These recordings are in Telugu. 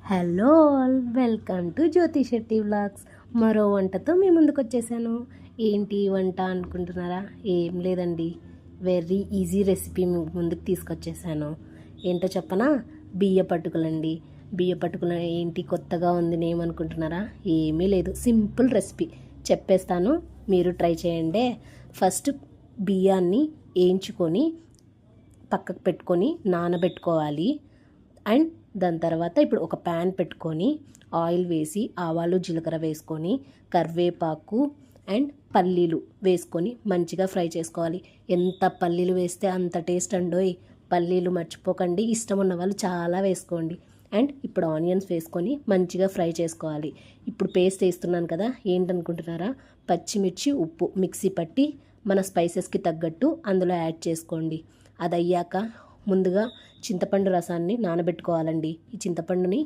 Hello all, welcome to Jyothi Shetty vlogs. మరో వంటతో మీ ముందుకు వచ్చేసాను. ఏంటి వంట అనుకుంటున్నారా? ఏం లేదండి, వెరీ ఈజీ రెసిపీ మీ ముందుకు తీసుకొచ్చేసాను. ఏంటో చెప్పనా? బియ్య పట్టుకులండి. బియ్య పట్టుకుల ఏంటి కొత్తగా ఉంది ఏమనుకుంటున్నారా? ఏమీ లేదు, సింపుల్ రెసిపీ చెప్పేస్తాను, మీరు ట్రై చేయండి. ఫస్ట్ బియ్యాన్ని వేయించుకొని పక్కకు పెట్టుకొని నానబెట్టుకోవాలి. అండ్ దాని తర్వాత ఇప్పుడు ఒక ప్యాన్ పెట్టుకొని ఆయిల్ వేసి ఆవాలు జీలకర్ర వేసుకొని కరివేపాకు అండ్ పల్లీలు వేసుకొని మంచిగా ఫ్రై చేసుకోవాలి. ఎంత పల్లీలు వేస్తే అంత టేస్ట్ అండోయ్. పల్లీలు మర్చిపోకండి, ఇష్టం ఉన్న వాళ్ళు చాలా వేసుకోండి. అండ్ ఇప్పుడు ఆనియన్స్ వేసుకొని మంచిగా ఫ్రై చేసుకోవాలి. ఇప్పుడు పేస్ట్ వేస్తున్నాను కదా, ఏంటనుకుంటున్నారా? పచ్చిమిర్చి ఉప్పు మిక్సీ పట్టి మన స్పైసెస్కి తగ్గట్టు అందులో యాడ్ చేసుకోండి. అది అయ్యాక ముందుగా చింతపండు రసాన్ని నానబెట్టుకోవాలండి. ఈ చింతపండుని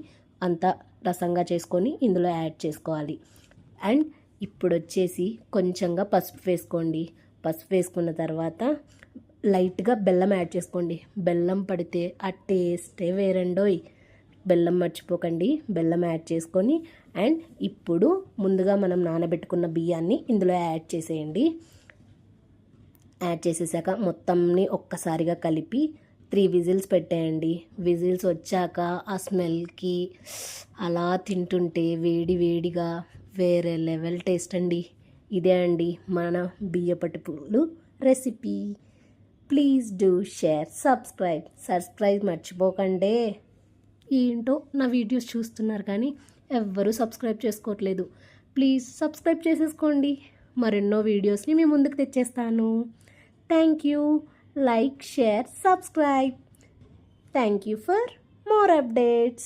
అంతా రసంగా చేసుకొని ఇందులో యాడ్ చేసుకోవాలి. అండ్ ఇప్పుడు వచ్చేసి కొంచెంగా పసుపు వేసుకోండి. పసుపు వేసుకున్న తర్వాత లైట్గా బెల్లం యాడ్ చేసుకోండి. బెల్లం పడితే ఆ టేస్టే వేరండోయ్. బెల్లం మర్చిపోకండి, బెల్లం యాడ్ చేసుకొని అండ్ ఇప్పుడు ముందుగా మనం నానబెట్టుకున్న బియ్యాన్ని ఇందులో యాడ్ చేసేయండి. యాడ్ చేసేసాక మొత్తంని ఒక్కసారిగా కలిపి 3 విజిల్స్ పెట్టేయండి. విజిల్స్ వచ్చాక ఆ స్మెల్కి అలా తింటుంటే వేడి వేడిగా వేరే లెవెల్ టేస్ట్ అండి. ఇదే అండి మన బియ్యపట్టుపులు recipe. Please do share subscribe మర్చిపోకండి. ఏంటో నా వీడియోస్ చూస్తున్నారు కానీ ఎవ్వరూ సబ్స్క్రైబ్ చేసుకోవట్లేదు. ప్లీజ్ సబ్స్క్రైబ్ చేసేసుకోండి. మరెన్నో వీడియోస్ని మీ ముందుకు తెచ్చేస్తాను. Thank you. Like, share, subscribe. Thank you for more updates.